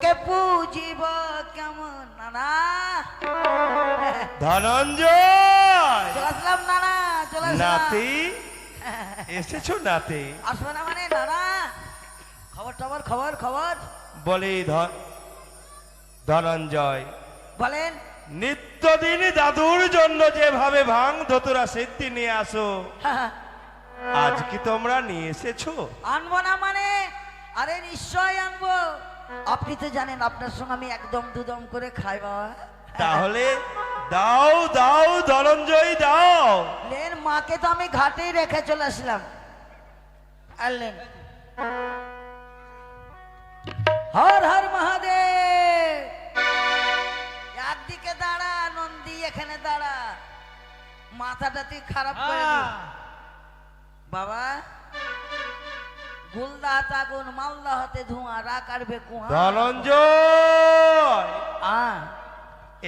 তোকে পুজিব কেমন নানা। ধনঞ্জয় চলে আসলাম নানা, চলে আসলাম। নাতি এসেছো নাতি? আসবে না মানে নানা, খবর টবর খবর খবর বলি ধনঞ্জয় বলেন। নিত্যদিন দাদুর জন্য যেভাবে ভাঙ ধতুরা সিদ্ধি নিয়ে আসো, আজ কি তোমরা নিয়ে এসেছো? আনবো না মানে? আরে নিশ্চয় আনবো। আপনি তো জানেন আপনার সঙ্গে আমি একদম দুদম করে খাই বাবা। তাহলে দাও দাও ধনঞ্জয় দাও। লেন, মাকে তো আমি ঘাটেই রেখে চলে আসলাম। আনলেন। হর হর মহাদেব। একদিকে দাঁড়া নন্দী, এখানে দাঁড়া। মাথাটা তুই খারাপ করে দিস বাবা। গুলদা হাতে আগুন, মালদা হাতে ধোঁয়া, রা কাটবে কুয়া। ধনঞ্জয়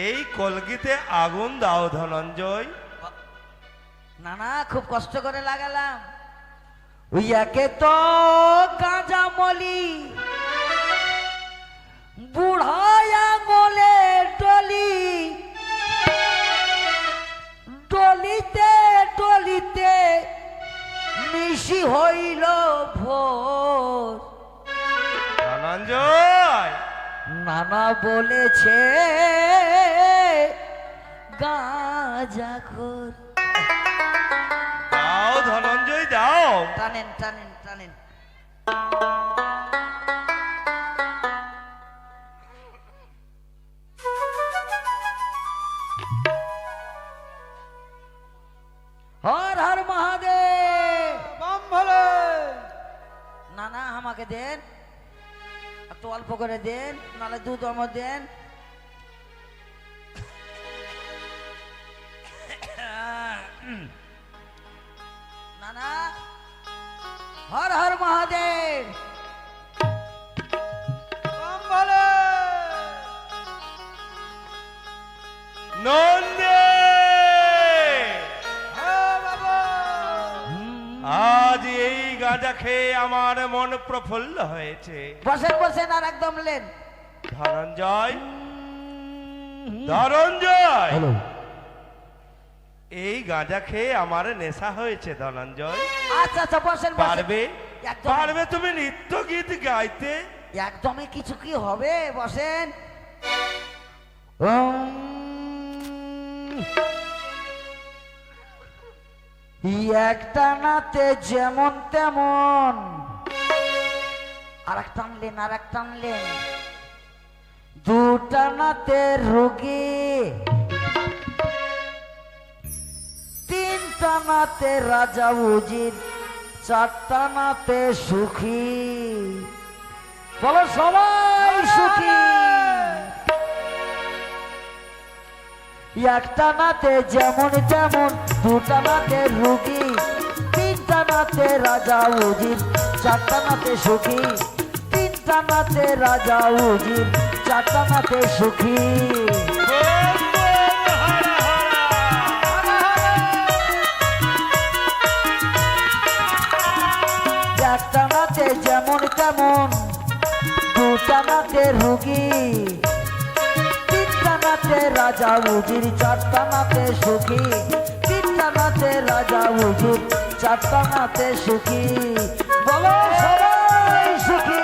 এই কলগিতে আগুন দাও ধনঞ্জয়। না না, খুব কষ্ট করে লাগালাম। ওই একে তো গাঁজা মলি, বুড়ায় আঙুলে ডলি, ডলিতে ডলিতে নিশি হইল ভোর। ধনঞ্জয় নানা বলেছে গাঁজাখোর। দাও ধনঞ্জয় দাও। টানেন টানেন টানেন। হর হর মহাদেব। না না, আমাকে দেন একটু অল্প করে দেন, নাহলে দুধ আমার দেন। না না, হর হর মহাদেব। নন্দে আজ এই গাঁজা খেয়ে আমার মন প্রফুল্ল হয়েছে। বসেন বসেন, আর একদম লেন। ধনঞ্জয় ধনঞ্জয় হ্যালো। এই গাঁজা খেয়ে আমার নেশা হয়েছে ধনঞ্জয়। আচ্ছা আচ্ছা, বসেন বসেন। পারবে একদম পারবে তুমি নৃত্য গীত গাইতে? একদমই কিছু কি হবে, বসেন। একটা নাতে যেমন তেমন, আর এক টানলেন, আর এক টানলেন। দুটা নাতে রোগী, তিনটা নাতে রাজা উজির, চারটা নাতে সুখী। বলো সবাই সুখী। একটা নাতে যেমন তেমন, দুটা নাতে রুগী, তিনটা নাতে রাজা উজির, চারটা নাতে সুখী। তিনটা নাতে রাজা উজির, চারটা নাতে সুখী। একটা নাতে যেমন তেমন, দুটা নাতে রুগী, তিনটা নাতে রাজা উজির, চারটা নাতে সুখী। তিনটা নাতে রাজা উজির, চারটা নাতে সুখী। বলো সবাই সুখী।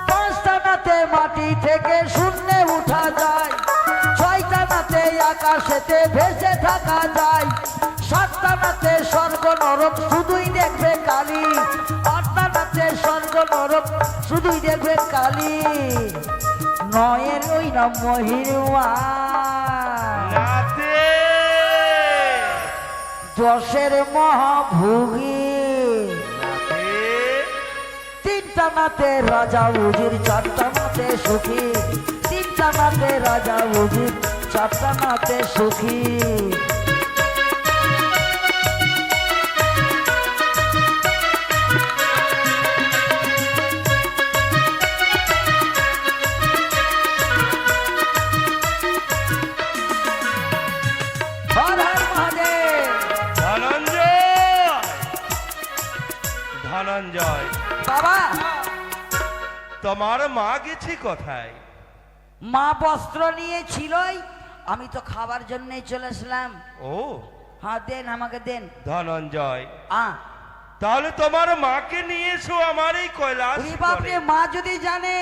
পাঁচটা নাতে মাটি থেকে শূন্যে উঠা যায়, ছয়টা নাতে আকাশেতে ভেসে থাকা যায়, সাতটা নাতে স্বর্গ নরক শুধুই দেখবে কালী, আটটা নাতে স্বর্গ নরক শুধুই দেখবে কালী। নয়ের ওই নাম মহিরুয়া, দশের মহাভোগী। তিনটা নাতে রাজা উজির, চারটা নাতে সুখী। তিনটা নাতে রাজা উজির, চারটা নাতে সুখী। তোমার মা গেছে কোথায়? মা বস্ত্র নিয়ে ছিলই, আমি তো খাবার জন্যই চলে আসলাম। ও হ্যাঁ, দেন আমাকে দেন। ধনঞ্জয়, আ তাহলে তোমার মাকে নিয়ে এসো আমার এই কৈলাস ওরে বাপরে, মা যদি জানে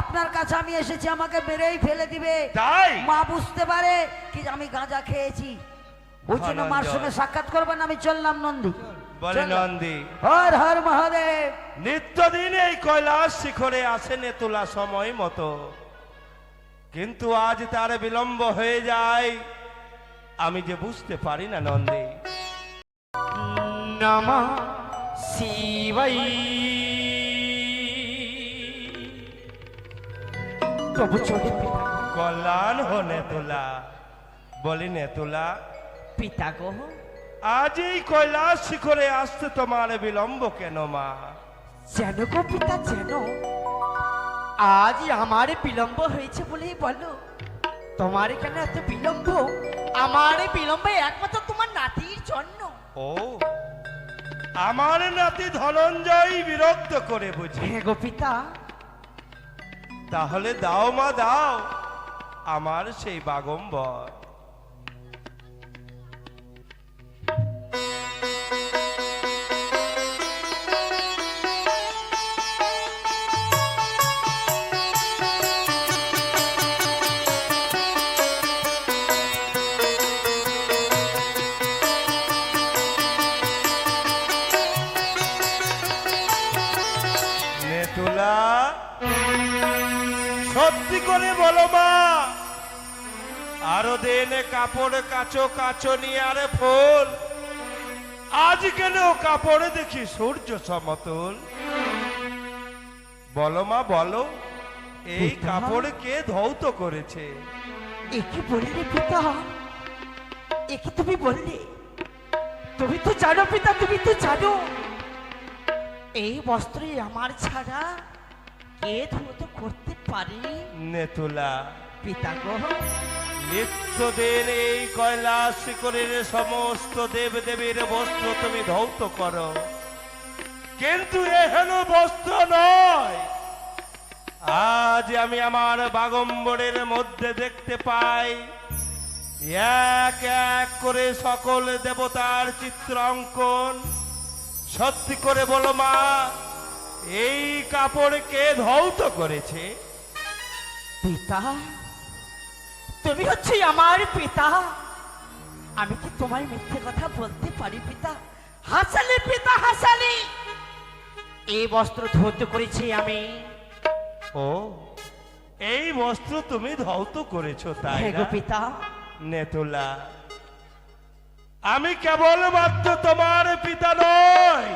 আপনার কাছে আমি এসেছি আমাকে মেরেই ফেলে দিবে। তাই মা বুঝতে পারে কি আমি গাঁজা খেয়েছি, ওই জন্য মার ধনঞ্জয়। সঙ্গে সাক্ষাৎ করবেন। আমি চললাম নন্দী। বলে নন্দী, হর হর মহাদেব। নিত্যদিন এই কৈলাস শিখরে আসেন তোলা সময় মতো, কিন্তু আজ তার বিলম্ব হয়ে যায়, আমি যে বুঝতে পারি না নন্দী। নমঃ শিবায়। প্রভু চলে পিতা, কল্যাণ হো নেতুলা। বলি নেতুলা, পিতা গো, আজ এই কৈলাস শিখরে আসতে তোমার বিলম্ব কেন মা? যেন গো পিতা যেন, আজ আমার বিলম্ব হয়েছে বলেই বলো। তোমার কেন এত বিলম্ব? আমার বিলম্ব একমাত্র তোমার নাতির জন্য। ও, আমার নাতি ধনঞ্জয় বিরক্ত করে বুঝি। হ্যাঁ গো পিতা। তাহলে দাও মা দাও আমার সেই বাগম্বর। নেতুলা, সত্যি করে বলো মা, আরো দিন কাপড় কাচো কাচো নিয়ে আরে ফুল, আজ কেন কাপড়ে দেখি সূর্য সমতুল? বলো মা বলো, এই পিতা? কাপড় কে ধৌত করেছে? একে বললে পিতা, একে তুমি বললে? তুমি তো জানো পিতা, তুমি তো জানো এই বস্ত্রে আমার ছাড়া কে ধৌত করতে পারে? নেতুলা, পিতা গো, নিত্যদিন এই কৈলাস শিখরের সমস্ত দেব দেবীর বস্ত্র তুমি ধৌত করো, কিন্তু এহেন বস্ত্র নয়। আজ আমি আমার বাগম্বরের মধ্যে দেখতে পাই এক এক করে সকল দেবতার চিত্র অঙ্কন। সত্যি করে বলো মা, এই কাপড় কে ধৌত করেছে? পিতা তুমি হচ্ছে আমার পিতা। আমি কি তোমায় মিথ্যে কথা বলতে পারি পিতা? হাসালি পিতা হাসালি, এই বস্ত্র ধৌত করেছি আমি। ও, এই বস্ত্র তুমি ধৌত করেছো তাই হ্যাঁ না? গো পিতা। নেতুলা, আমি কেবলমাত্র তোমার পিতা নই,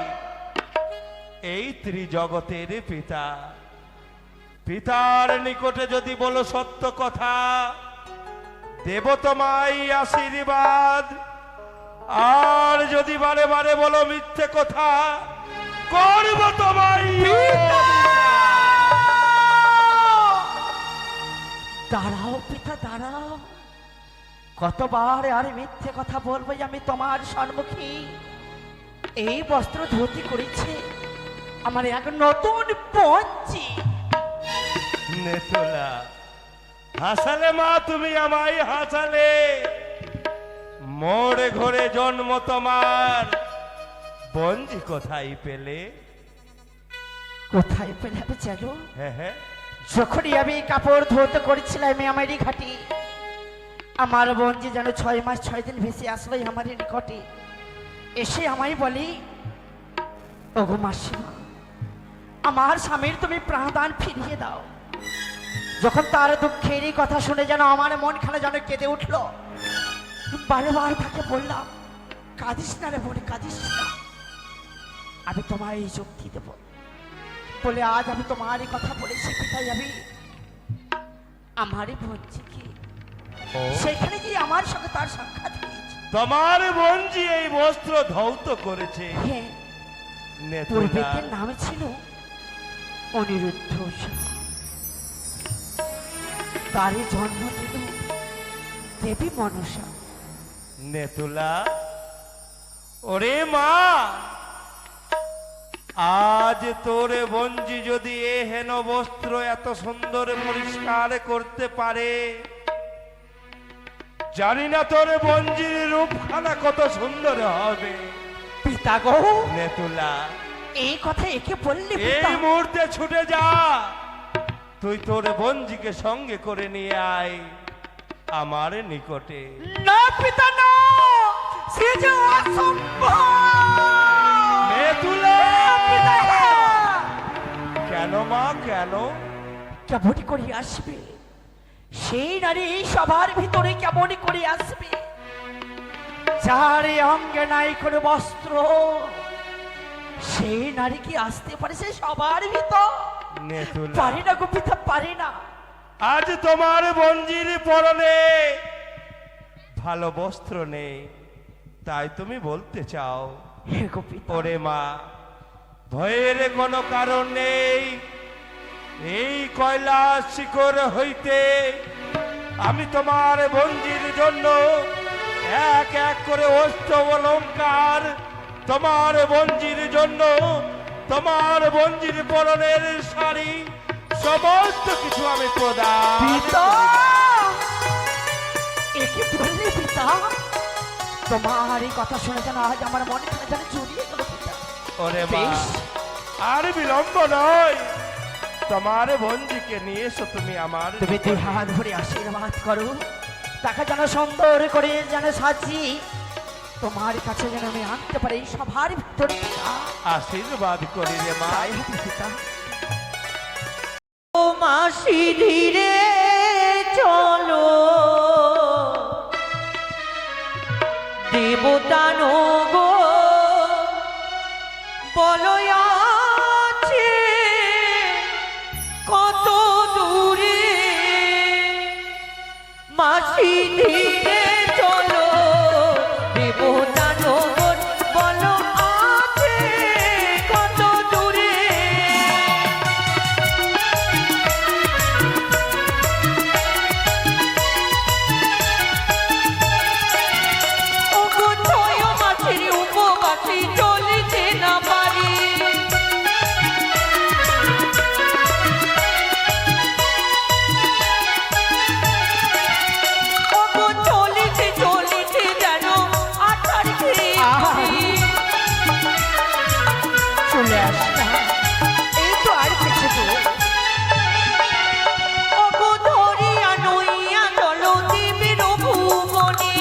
এই ত্রিজগতের পিতা। পিতার নিকটে যদি বলো সত্য কথা, দেব তোমায় আশীর্বাদ, আর যদি বারে বারে বলো মিথ্যে কথা, করব তোমায় দাঁড়াও পিতা দাঁড়াও, কতবার আর মিথ্যে কথা বলবো আমি তোমার সম্মুখে? এই বস্ত্র ধুতি করেছে আমার এক নতুন পঞ্চি। নেতুলা, হাসালে মা তুমি আমায় হাসালে। মোড়ে ঘরে জন্ম তোমার, বঞ্জি কোথায় পেলে? কোথায় পেলে জানো? হ্যাঁ হ্যাঁ, যখনই আমি কাপড় ধৌত করেছিলাম আমারই ঘাটি, আমার বোন যে যেন 6 মাস 6 দিন ভেসে আসলো আমার নিকটে, এসে আমায় বলি, ওগো মাসিমা, আমার স্বামীর তুমি প্রাণদান ফিরিয়ে দাও। যখন তার দুঃখের এই কথা শুনে যেন আমার মন খানা যেন কেঁদে উঠলো। বারবার তাকে বললাম, কাঁদিস না রে বোন, কাঁদিস না, আমি তোমায় এই শক্তি দেব বলে আজ আমি তোমারই কথা বলেছি পিতাই। আমি আমারই বোনজিকে ও, সেখানে গিয়ে আমার সঙ্গে তার সাক্ষাৎ হয়েছে। তোমার বঞ্জি এই বস্ত্র ধৌত করেছে। হ্যাঁ, নেতুলা, পূর্বেকের নাম ছিল অনিরুদ্ধ ওঝা। তারই জন্ম দিল দেবী মনসা। নেতুলা, ওরে মা, আজ তোর বঞ্জি যদি এ হেন বস্ত্র এত সুন্দর পরিষ্কার করতে পারে, জানি না তোর বঞ্জির রূপখানা কত সুন্দর হবে। পিতা গো, নেতুলা, এই কথা একে বললে এই পিতা? মুহূর্তে ছুটে যা, তুই তোর বঞ্জিকে সঙ্গে করে নিয়ে আয় আমার নিকটে। না পিতা না, সে যে অসম্ভব। নেতুলা, পিতা, কেন মা কেন? কেমন করে আসবে সেই নারী সবার ভিতরে? কেমন করে আসবে যার অঙ্গে নাই কোনো বস্ত্র? সেই নারী কি আসতে পারে সে সবার ভিতর? নেতুলা, পারে না গো পিতা, পারে না। আজ তোমার বঞ্জির পরনে ভালো বস্ত্র নেই, তাই তুমি বলতে চাও? হে গো পিতা, ওরে মা, ভয়ের কোনো কারণ নেই। এই কৈলাস শিখর হইতে আমি তোমার বঞ্জির জন্য এক এক করে অষ্ট অলঙ্কার, তোমার বঞ্জির জন্য, তোমার বঞ্জির পরনের শাড়ি, সমস্ত কিছু আমি প্রদান পিতা, করিব। একে বললে পিতা? তোমার এই কথা শুনে যেন আজ আমার মনে যেন জড়িয়ে গেল পিতা। ওরে মা, বেশ, আর বিলম্ব নয়, তোমার বঞ্জিকে নিয়ে এসো তুমি আমার তুমি দুই হাত ধরে আশীর্বাদ করো, তাকে যেন সুন্দর করে যেন সাজি তোমার কাছে যেন আমি আনতে পারি এই সবার ভিতরে পিতা। আশীর্বাদ করি রে মা। তাই হবে পিতা। ও মাসি ধীরে চলো, দেবতা গো বলো আছে কত দূরে, মাসি ধীরে চলো, দেবতা গো বলো আছে কত দূরে। ওগো ছয় মাসের উপবাসী চলিতে না পারি, ওগো চলিতে চলিতে যেন আঠার খেয়ে চলে আসলাম, এই তো আর কিছু দূর। ওগো ধরিয়া নইয়া চলো দেবীর ভুবনে,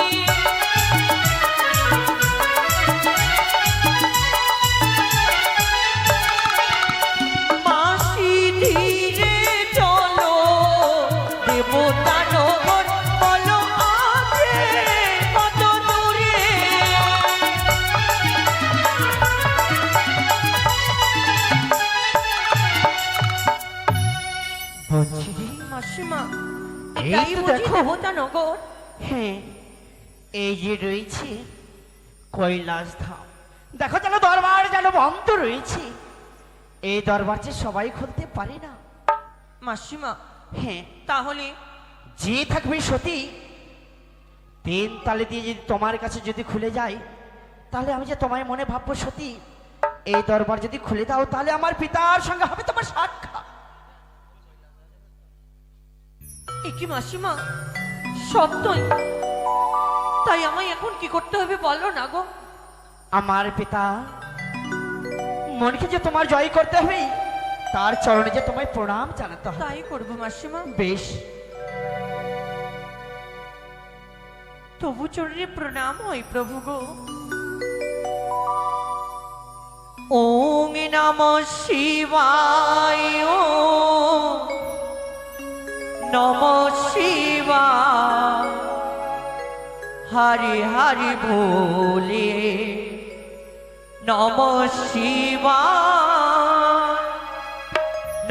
মাসি ধীরে চলো, দেবতা নগর বলো আছে কত দূরে। বলছি মাসিমা, এই এটাই তো বুঝি দেখো। দেবতা নগর? হ্যাঁ, এই যে রয়েছে কৈলাস ধাম, দেখো যেন দরবার যেন বন্ধ রয়েছে। এই দরবার যে সবাই খুলতে পারে না। মাসিমা, হ্যাঁ, তাহলে যে থাকবে সতী, তিন তালে দিয়ে যদি তোমার কাছে যদি খুলে যায়, তাহলে আমি যে তোমায় মনে ভাববো সতী। এই দরবার যদি খুলে দাও, তাহলে আমার পিতার সঙ্গে হবে তোমার সাক্ষাৎ। একি মাসিমা, সত্যই? তাই আমায় এখন কি করতে হবে বলো না গো? আমার পিতা মনকে যে তোমার জয় করতে হবে, তার চরণে যে তোমায় প্রণাম জানাতে হবে। তাই করবো মাসিমা। বেশ, তবু চরণে প্রণাম হয় প্রভু গো। ওং নমঃ শিবায়, ওং নমঃ শিবায়, হরি হরি ভোলে নমঃ শিবায়,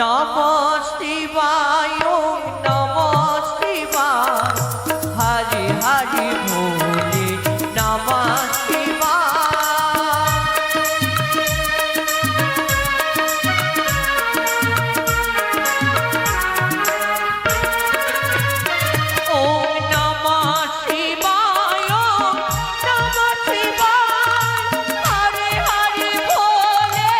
নমঃ শিবায়, ওং নমঃ শিবায়, হরি হরি ভোলে নমঃ শিবায়। ওং নমঃ শিবায়, ওং নমঃ শিবায়, হরি হরি ভোলে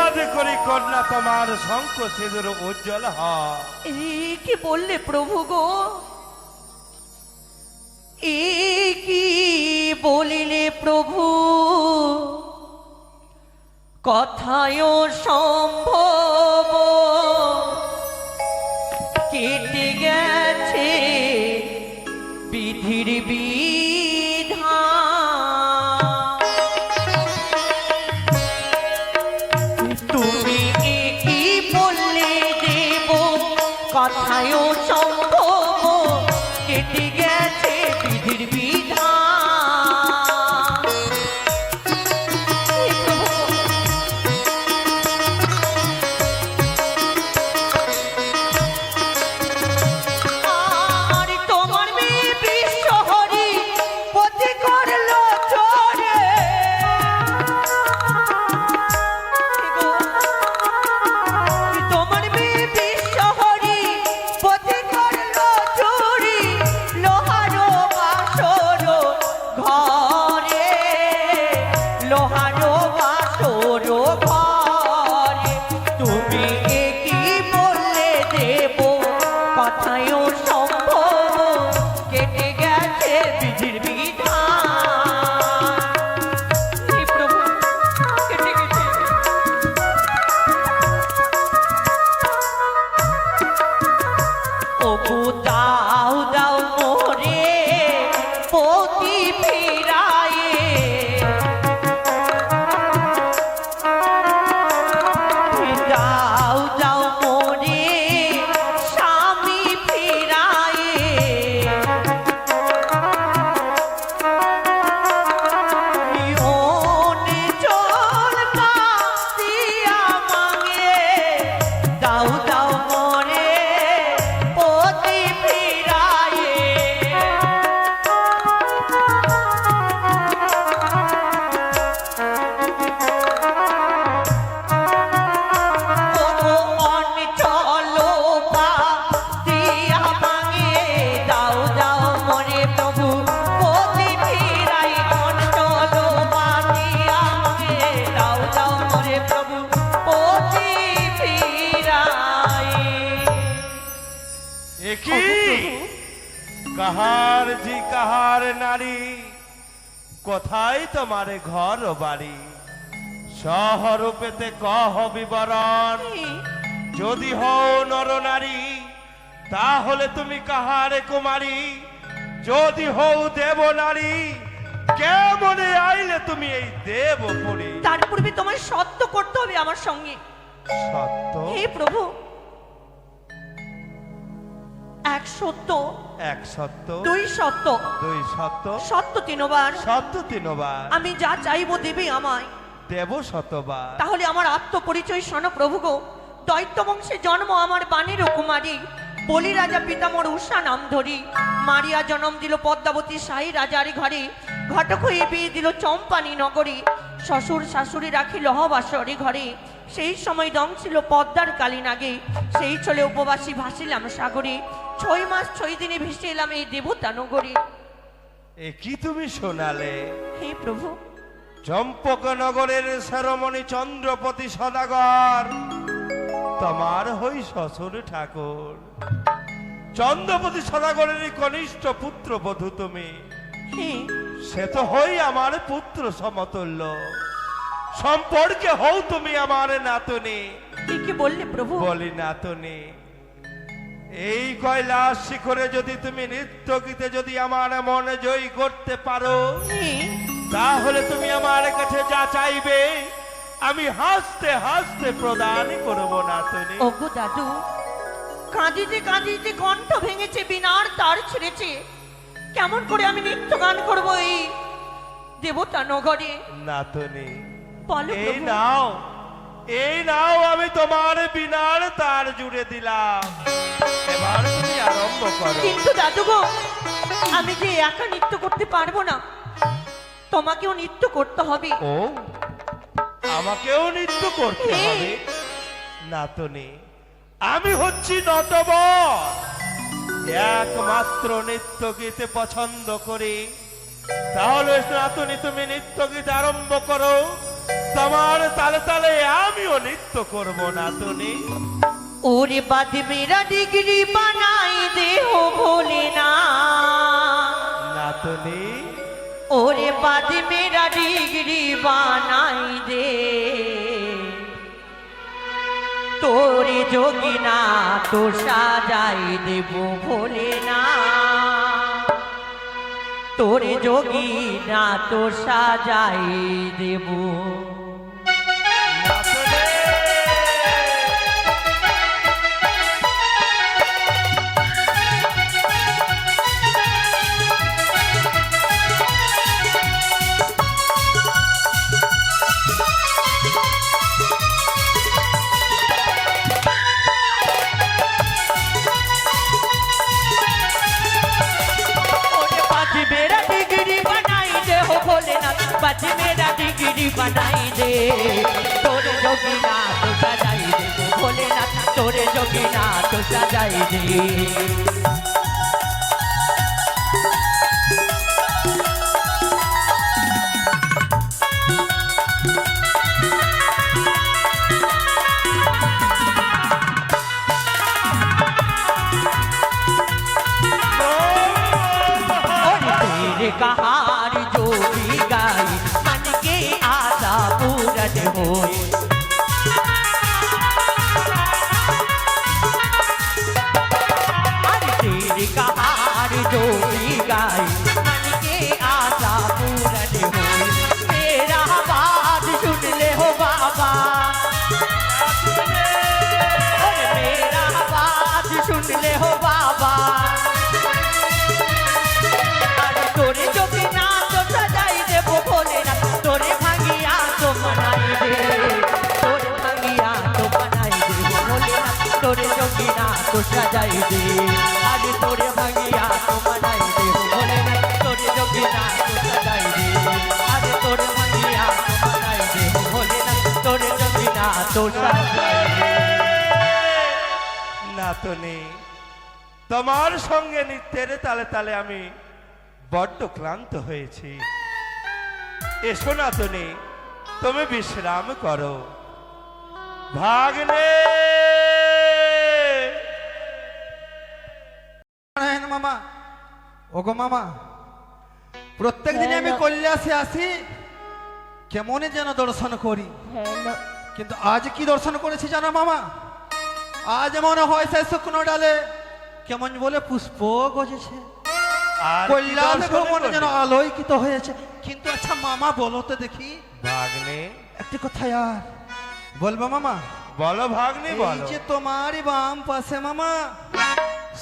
আশীর্বাদ করি কন্যা তোমার শঙ্খ সিঁদুর উজ্জ্বল হয়। এই কি বললে প্রভু গো, এই কি বলিলে প্রভু, কথায় সম্ভব কেটে গেছে বিধির বিধান। তুমি কি বললে দেব, কথায় সম্ভব কেটে গেছে বিধির বিধান। আর তোমার মেয়ে বিশ্বহরি পতি করলো চোরে, তোমার মেয়ে বিশ্বহরি পতি করলো চুরি, লোহারো বাসর ঘরে, লোহারো বাসর ঘরে। তুমি কি বললে দেব, কথায় সম্ভব কেটে গেছে বিধির বিধান। হে প্রভু, কেটে গেছে। ওগো দাও দাও মোরে পতি ফিরায়ে, দাও দাও মোরে স্বামী ফিরায়ে। মনে চল কাঁদিয়া মাঙে, দাও দাও মোরে পতি ফিরায়ে। ওগো অঞ্চল পাতিয়া মাঙে, দাও দাও মোরে প্রভু পতি ফিরায়ে। অঞ্চল পাতিয়া মাঙে, দাও দাও মোরে প্রভু পতি ফিরায়ে। একই কাহার জি কাহার নারী, কোথায় তোমার ঘর বাড়ি, সহরূপেতে কহ বিবরণ। যদি হও নর নারী তাহলে তুমি কাহারে কুমারী, যদি হও দেব নারী কেমনে আইলে তুমি এই দেবপুরী। তার পূর্বে তোমায় সত্য করতে হবে আমার সঙ্গে। সত্য হে প্রভু, এক সত্য, এক সত্য, দুই সত্য, দুই সত্য, সত্য তিনবার। সত্য তিনবার, আমি যা চাইবো দেবে আমায়। দেব শতবার। তাহলে আমার আত্মপরিচয় শোনো প্রভু গো। দৈত্য বংশে জন্ম আমার বাণীর কুমারী, বলি রাজা পিতামর উষা নাম ধরি। মারিয়া জন্ম দিল পদ্মাবতী সাই রাজার ঘরে, ঘটক হয়ে বিয়ে দিল চম্পানি নগরী। শ্বশুর শাশুড়ি রাখিল হবাসরি ঘরে, সেই সময় রং ছিল পদ্মার কালীনাগে। সেই চলে উপবাসী ভাসিলাম সাগরে, 6 মাস 6 দিনে ভেসে এলাম এই দেবতা নগরী। এ কি তুমি শোনালে? হে প্রভু, চম্পকনগরের শিরোমণি চন্দ্রপতি সদাগর তোমার হই শ্বশুর ঠাকুর। চন্দ্রপতি সদাগরের কনিষ্ঠ পুত্র বধূ তুমি, হে সে তো হই আমার পুত্র সমতুল্য। সম্পর্কে হও তুমি আমার নাতনি। কি বললে প্রভু? বলি নাতনি, এই কৈলাস শিখরে যদি তুমি নৃত্য গীতে যদি আমার মন জয় করতে পারো, হে তাহলে তুমি আমার কাছে যা চাইবে আমি হাসতে হাসতে প্রদান করব নাতনি। ওগো দাদু, কাঁদিতে কাঁদিতে কণ্ঠ ভেঙেছে, বিনার তার ছেড়েছে। কেমন করে আমি নৃত্য গান করবো এই দেবতা নগরে? নাতনি বলো এই প্রভু। নাও, এই নাও, আমি তোমার বিনার তার জুড়ে দিলাম, এবার তুমি আরম্ভ করো। কিন্তু দাদু গো, আমি যে একা নৃত্য করতে পারবো না, তোমাকেও নৃত্য করতে হবে। ও, আমাকেও নৃত্য করতে হে। হবে? নাতনি, আমি হচ্ছি নটবর, একমাত্র নৃত্য গীতে পছন্দ করি। তাহলে নাতনি তুমি নৃত্য গীত আরম্ভ করো, তোমার তালে তালে আমিও নৃত্য করব নাতনি। ওরে বাদ মেরা ডিগ্রি বানাই দে হো ভোলে না, নাতনি ওরে বাদ মেরা ডিগ্রি বানাই দে, তোরে যোগী না তো সাজাই দেব ভোলে না, তোরে যোগী না তো সাজাই দেব। নাতনি मेरा डिग्री बनाई दे हो भोलेनाथ, बच मेरा डिग्री बनाई दे, तोरे जोगीना तो सजाई दे वो भोलेनाथ, तोरे जोगीना तो सजाई दे। कहार जो भी गाई मन के आशा पूरन होए, तेरी कहार जो भी गाई मन के आशा पूरन होए, मेरा बात सुन ले हो बाबा, मेरा बात सुन ले हो बाबा, तोरे जोगीना तो सजाई दे वो भोलेनाथ, तोरे भागिया तो मनाई दे, तोरे भागिया तो मनाई दे वो भोलेनाथ, तोरे जोगीना तो सजाई दे, आज तोरे भागिया तो मनाई दे वो भोलेनाथ, तोरे जोगीना तो सजाई दे, आज तोरे भागिया तो मनाई दे वो भोलेनाथ, तोरे जोगीना तो सजाई दे। নাতনি তোমার সঙ্গে নৃত্যের তালে তালে আমি বড্ড ক্লান্ত হয়েছি, এসো নাতনি তুমি বিশ্রাম করো। ভাগ্নে নারায়ণ মামা, ওগো মামা, প্রত্যেক দিনে আমি কৈলাসে আসি কেমনে যেন দর্শন করি, কিন্তু আজ কি দর্শন করেছি জানো মামা? আজ মনে হয় সে শুকনো ডালে কেমন বলে পুষ্প গজেছে, আর কি কৈলাস দর্শন ভ্রমণ করবে? যেন আলোকিত হয়েছে। কিন্তু আচ্ছা মামা বলো তো দেখি ভাগ্নে একটি কথা আর বলবো মামা? বলো ভাগ্নে এই বলো। যে তোমারই বাম পাশে মামা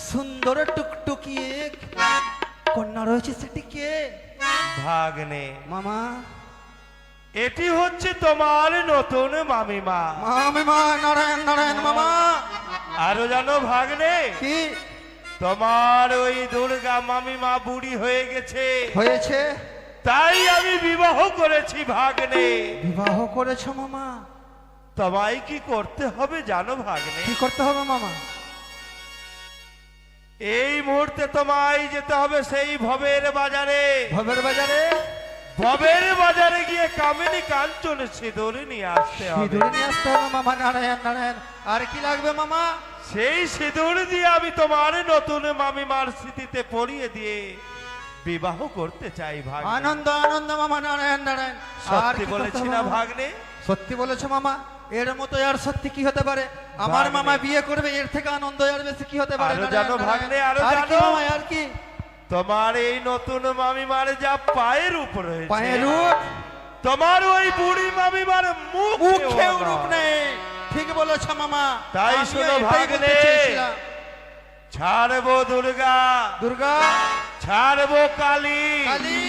সুন্দর টুকটুকিয়ে কন্যা রয়েছে, সেটি কে ভাগ্নে মামা? এটি হচ্ছে তোমার নতুন মামিমা। মামিমা, নারায়ণ নারায়ণ মামা। আরো জানো ভাগ্নে, কি তোমার ওই দুর্গা মামিমা বুড়ি হয়ে গেছে, হয়েছে? তাই আমি বিবাহ করেছি ভাগ্নে। বিবাহ করেছো মামা? তোমায় কি করতে হবে জানো ভাগ্নে? কি করতে হবে মামা? এই মুহূর্তে তোমায় যেতে হবে সেই ভবের বাজারে। ভবের বাজারে? ভবের বাজারে গিয়ে কামিনী কাঞ্চন সিঁদুর নিয়ে আসতে হবে। সিঁদুর নিয়ে আসতে হবে মামা। নারায়ণ নারায়ণ। আর কি লাগবে মামা? সেই সিঁদুর দিয়ে আমি তোমার নতুন মামিমার স্মৃতিতে পরিয়ে দিয়ে বিবাহ করতে চাই ভাগ্নে। আনন্দ আনন্দ মামা। নারায়ণ নারায়ণ। আর সত্যি কি করতে বলেছি হবে না মামা? ভাগ্নে? সত্যি বলেছো মামা। এর মতো আর সত্যি কি হতে পারে? আমার ভাগ্নে। মামা বিয়ে করবে, এর থেকে আনন্দ আর বেশি কি হতে পারে? আরো নারায়ণ জানো নারায়ণ। ভাগ্নে, আরো আর কি জানো? মামা? আর কি? তোমার এই নতুন মামিমার যা পায়ের উপর পায়ের রয়েছে, রূপ তোমার ওই বুড়ি মামিমার মুখেও মুখেও রূপ নেই। ঠিক বলেছো মামা। তাই আমিও শোনো এটাই বলতে ভাগ্নে, চেয়েছিলাম। ছাড়বো দুর্গা, দুর্গা, ছাড়বো কালী, কালী,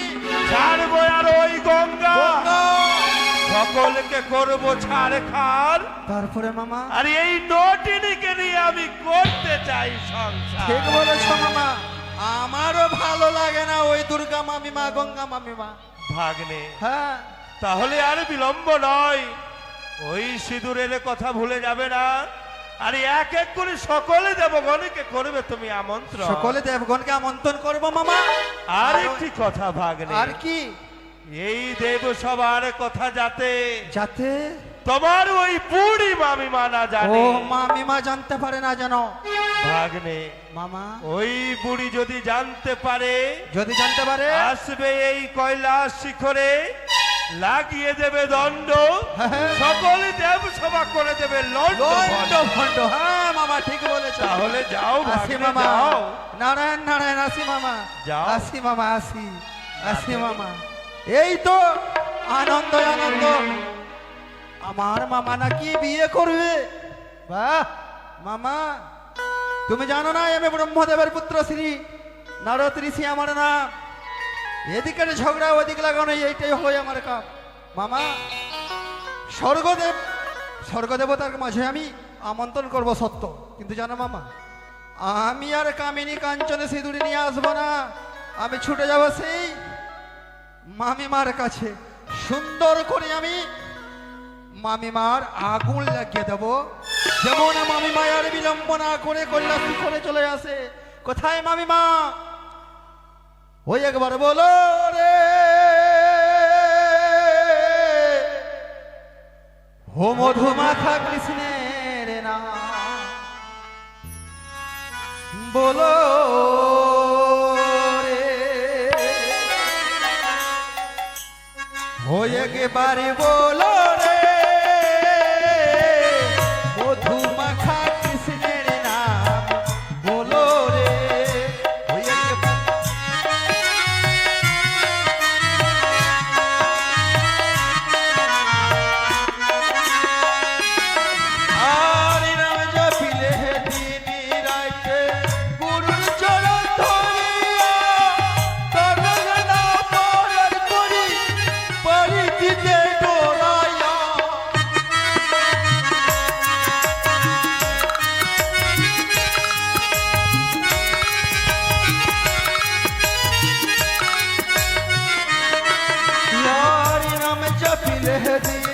ছাড়বো আর ওই গঙ্গা, গঙ্গা। সকলকে করবো ছাড় খার। তারপরে মামা? আর এই নটিনীকে নিয়ে আমি করতে চাই সংসার। ঠিক বলেছো মামা। আমারও ভালো লাগে না ওই দুর্গা মামিমা, গঙ্গা মামিমা। ভাগ্নে, হ্যাঁ, তাহলে আর বিলম্ব নয়, ওই সিঁদুরের কথা ভুলে যাবে না। আর এক এক করে সকলে দেবগণকে করবে তুমি আমন্ত্রণ। সকলে দেবগণকে আমন্ত্রণ করবো মামা। আর একটি কথা ভাগ্নে, আর কি? এই দেব সবার কথা যাতে যাতে তোমার ওই বুড়ি মামিমা না ও জানে। মামিমা জানতে পারে না যেন। ভাগ্নে, মামা ওই বুড়ি যদি জানতে পারে, যদি জানতে পারে আসবে এই কৈলাস শিখরে, লাগিয়ে দেবে দণ্ড, হ্যাঁ। সকলে দেব সভা করে দেবে লন্ড লন্ড ভন্ড। হ্যাঁ মামা ঠিক বলেছ। তাহলে যাও আসি ভাগ্নে, মামা, যাও। নারায়ণ নারায়ণ, আসি মামা, যাও। আসি মামা, আসি আসি মামা। এই তো আনন্দ আনন্দ, আমার মামা নাকি বিয়ে করবে। বাহ মামা, তুমি জানো না আমি ব্রহ্মদেবের পুত্র শ্রী নারদ ঋষি আমার নাম। এদিকের ঝগড়া ওদিকে লাগানো এইটাই হয় আমার কাম। মামা, স্বর্গদেবতার মাঝে আমি আমন্ত্রণ করব সত্য, কিন্তু জানো মামা, আমি আর কামিনী কাঞ্চনে সিঁদুরি নিয়ে আসবো না। আমি ছুটে যাব সেই মামিমার কাছে, সুন্দর করে আমি মামিমার আগুন লাগিয়ে দেব, যেমন মামিমা আর বিলম্ব না করে কল্যাণী করে চলে আসে। কোথায় মামিমা? ওই একবার বলো রে, হো মধুমাখা কৃষ্ণের নাম বলো রে, হো একবারে বলো রে, মধুমাখা কৃষ্ণের নাম বলো রে। হো একবার আর নাম জপিলে দিনি রাইতে গুরুর চরণ ধরিয়া, তরঙ্গ না পরার করি পরিচিতে ডোরাইয়া। আর নাম জপিলে দিনি